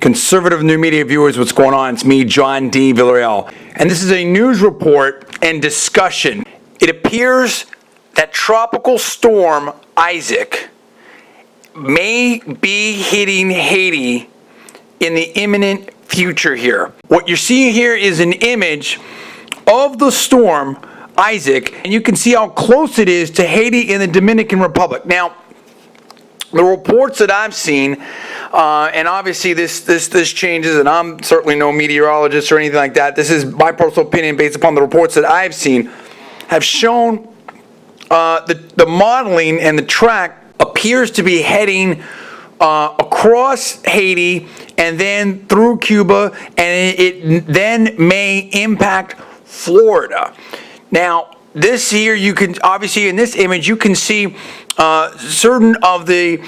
Conservative New Media viewers, what's going on? It's me, John D. Villarreal. And this is a news report and discussion. It appears that Tropical Storm Isaac may be hitting Haiti in the imminent future here. What you're seeing here is an image of the storm Isaac, and you can see how close it is to Haiti and the Dominican Republic. Now, the reports that I've seen, and obviously this changes, and I'm certainly no meteorologist or anything like that. This is my personal opinion based upon the reports that I've seen, have shown the modeling and the track appears to be heading across Haiti and then through Cuba, and it then may impact Florida. Now, this here, you can obviously in this image you can see certain of the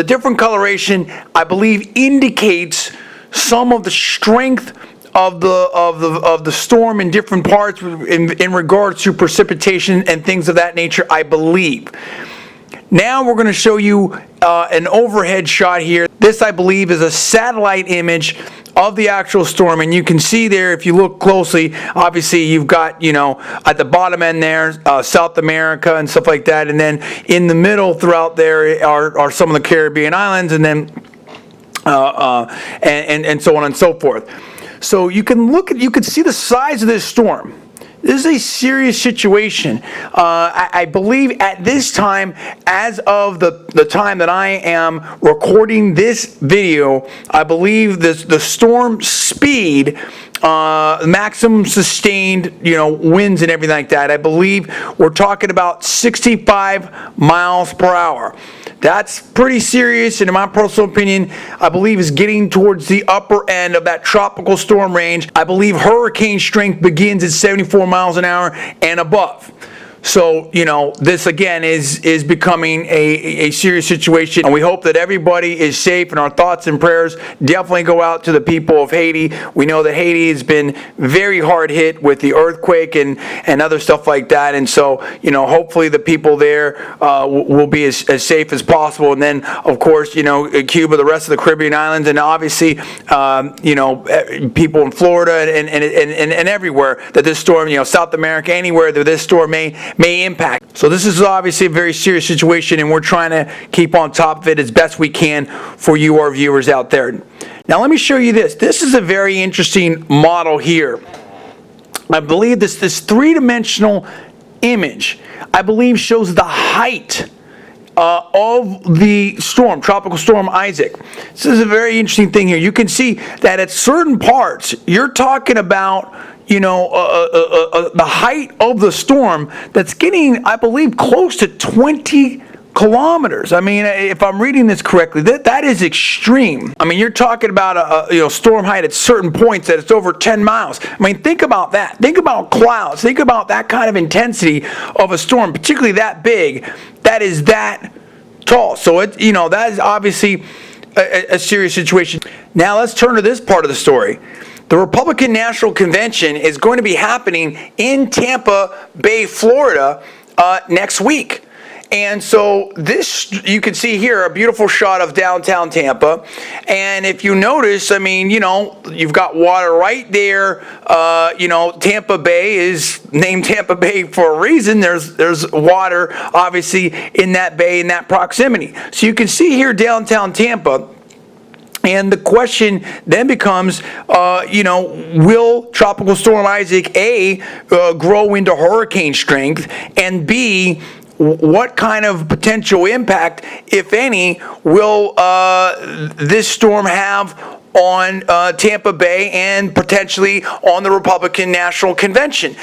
different coloration, I believe, indicates some of the strength of the storm in different parts in regards to precipitation and things of that nature, I believe. Now we're going to show you an overhead shot here. This, I believe, is a satellite image of the actual storm, and you can see there, if you look closely, obviously you've got, at the bottom end there, South America and stuff like that, and then in the middle throughout there are some of the Caribbean islands, and then and so on and so forth. So you can see the size of this storm. This is a serious situation. I believe at this time, as of the time that I am recording this video, I believe the storm speed, maximum sustained, winds and everything like that, I believe we're talking about 65 miles per hour. That's pretty serious, and in my personal opinion, I believe is getting towards the upper end of that tropical storm range. I believe hurricane strength begins at 74 miles an hour and above. So, this again is becoming a serious situation, and we hope that everybody is safe, and our thoughts and prayers definitely go out to the people of Haiti. We know that Haiti has been very hard hit with the earthquake and other stuff like that, and so, hopefully the people there will be as safe as possible. And then, of course, Cuba, the rest of the Caribbean islands, and obviously, people in Florida and everywhere that this storm, South America, anywhere that this storm may impact. So this is obviously a very serious situation, and we're trying to keep on top of it as best we can for you, our viewers out there. Now let me show you this. This is a very interesting model here. I believe this three-dimensional image, I believe, shows the height of the storm, Tropical Storm Isaac. This is a very interesting thing here. You can see that at certain parts, you're talking about the height of the storm that's getting, I believe, close to 20 kilometers. I mean, if I'm reading this correctly, that is extreme. I mean, you're talking about a storm height at certain points that it's over 10 miles. I mean, think about that. Think about clouds. Think about that kind of intensity of a storm, particularly that big, that is that tall. So that is obviously a serious situation. Now let's turn to this part of the story. The Republican National Convention is going to be happening in Tampa Bay, Florida, next week. And so this, you can see here, a beautiful shot of downtown Tampa. And if you notice, I mean, you've got water right there. Tampa Bay is named Tampa Bay for a reason. There's water, obviously, in that bay, in that proximity. So you can see here downtown Tampa. And the question then becomes, will Tropical Storm Isaac, A, grow into hurricane strength, and B, what kind of potential impact, if any, will this storm have on Tampa Bay and potentially on the Republican National Convention?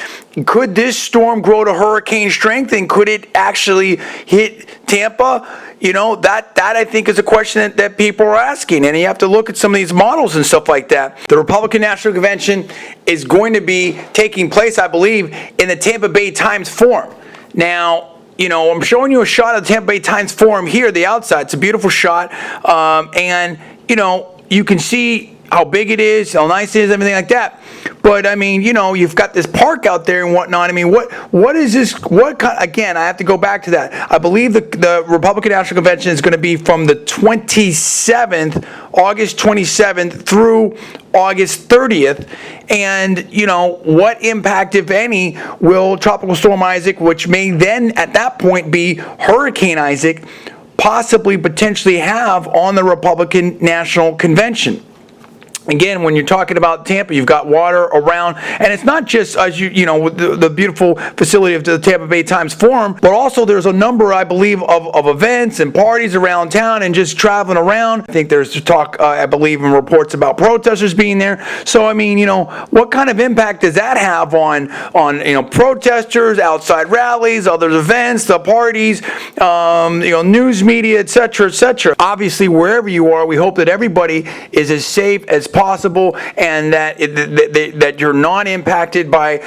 Could this storm grow to hurricane strength, and could it actually hit Tampa? That I think is a question that people are asking, and you have to look at some of these models and stuff like that. The Republican National Convention is going to be taking place, I believe, in the Tampa Bay Times Forum. Now, I'm showing you a shot of the Tampa Bay Times Forum here, the outside. It's a beautiful shot, and you can see how big it is, how nice it is, everything like that. But I mean, you know, you've got this park out there and whatnot. I mean, what is this? What kind? Again, I have to go back to that. I believe the Republican National Convention is going to be from the 27th, August 27th through August 30th. And, you know, what impact, if any, will Tropical Storm Isaac, which may then at that point be Hurricane Isaac, possibly potentially have on the Republican National Convention? Again, when you're talking about Tampa, you've got water around, and it's not just, as you know, the beautiful facility of the Tampa Bay Times Forum, but also there's a number, I believe, of events and parties around town and just traveling around. I think there's talk, I believe, in reports about protesters being there. So, I mean, you know, what kind of impact does that have on you know, protesters, outside rallies, other events, the parties, you know, news media, etc., etc. Obviously, wherever you are, we hope that everybody is as safe as possible, and that that you're not impacted by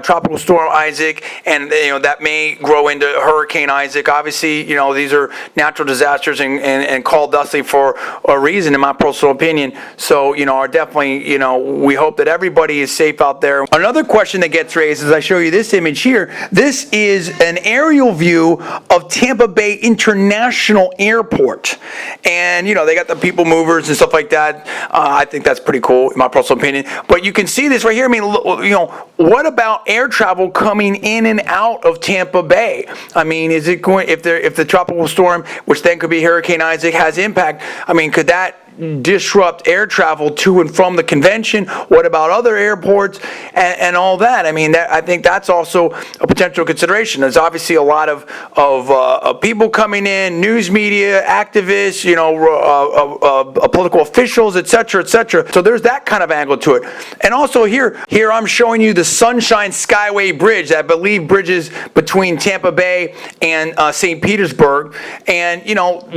Tropical Storm Isaac, and you know that may grow into Hurricane Isaac. Obviously, you know, these are natural disasters and called thusly for a reason, in my personal opinion. So, you know, are definitely, you know, we hope that everybody is safe out there. Another question that gets raised is, I show you this image here. This is an aerial view of Tampa Bay International Airport, and you know, they got the people movers and stuff like that. I think that's pretty cool, in my personal opinion. But you can see this right here. I mean, you know, what about air travel coming in and out of Tampa Bay? I mean, is it going, if the tropical storm, which then could be Hurricane Isaac, has impact, I mean, could that disrupt air travel to and from the convention? What about other airports and all that? I mean, I think that's also a potential consideration. There's obviously a lot of people coming in, news media, activists, you know, political officials, etc., etc. So there's that kind of angle to it. And also here I'm showing you the Sunshine Skyway Bridge that I believe bridges between Tampa Bay and St. Petersburg. And, you know,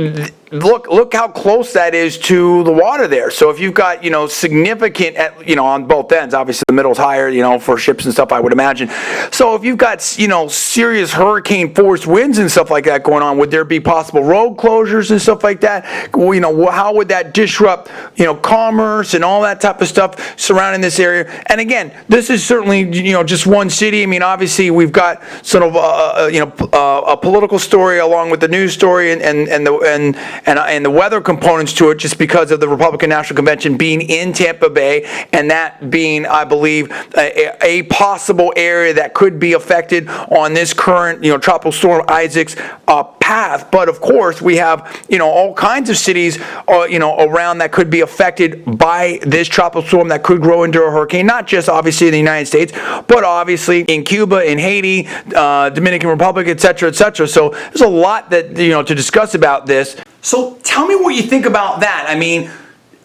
look how close that is to the water there. So if you've got, you know, significant, you know, on both ends, obviously the middle's higher, you know, for ships and stuff, I would imagine. So if you've got, you know, serious hurricane force winds and stuff like that going on, would there be possible road closures and stuff like that? You know, how would that disrupt, you know, commerce and all that type of stuff surrounding this area? And again, this is certainly, you know, just one city. I mean, obviously we've got sort of you know, a political story along with the news story and the weather components to it, just because of the Republican National Convention being in Tampa Bay, and that being, I believe, a possible area that could be affected on this current, you know, Tropical Storm Isaac's path. But of course, we have, you know, all kinds of cities, you know, around that could be affected by this tropical storm that could grow into a hurricane. Not just obviously in the United States, but obviously in Cuba, in Haiti, Dominican Republic, etc., etc. So there's a lot that, you know, to discuss about this. So tell me what you think about that. I mean,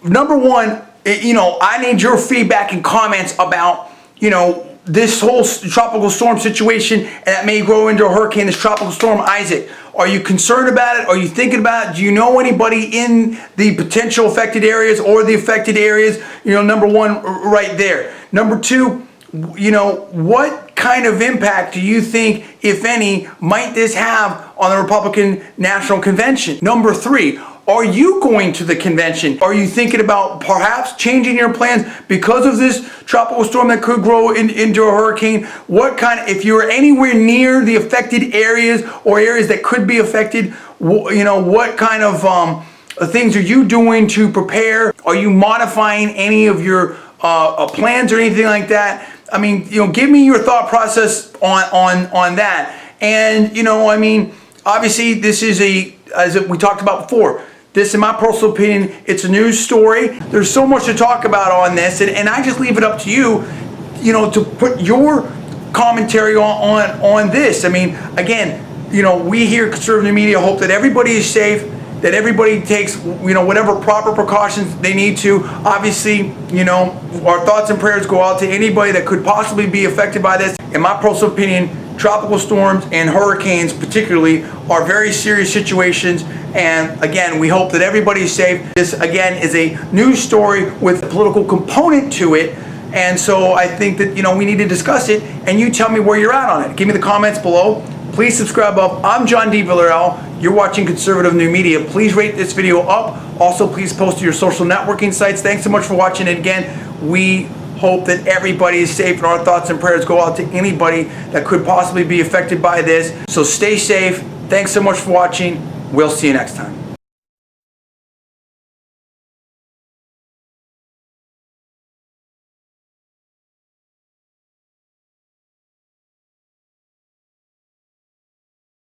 number one, you know, I need your feedback and comments about, you know, this whole tropical storm situation that may grow into a hurricane, this tropical storm Isaac. Are you concerned about it? Are you thinking about it? Do you know anybody in the potential affected areas or the affected areas? You know, number one, right there. Number two, you know, what kind of impact do you think, if any, might this have on the Republican National Convention? Number three, are you going to the convention? Are you thinking about perhaps changing your plans because of this tropical storm that could grow into a hurricane? What kind of, if you're anywhere near the affected areas or areas that could be affected, you know, what kind of things are you doing to prepare? Are you modifying any of your plans or anything like that? I mean, you know, give me your thought process on that. And, you know, I mean, obviously this is as we talked about before, this, in my personal opinion, it's a news story. There's so much to talk about on this, and I just leave it up to you, you know, to put your commentary on this. I mean, again, you know, we here at Conservative Media hope that everybody is safe, that everybody takes, you know, whatever proper precautions they need to. Obviously, you know, our thoughts and prayers go out to anybody that could possibly be affected by this. In my personal opinion, tropical storms and hurricanes particularly are very serious situations, and again, we hope that everybody is safe. This again is a news story with a political component to it, and so I think that, you know, we need to discuss it, and you tell me where you're at on it. Give me the comments below. Please subscribe up. I'm John D. Villarreal. You're watching Conservative New Media. Please rate this video up. Also, please post to your social networking sites. Thanks so much for watching. And again, we hope that everybody is safe, and our thoughts and prayers go out to anybody that could possibly be affected by this. So stay safe. Thanks so much for watching. We'll see you next time.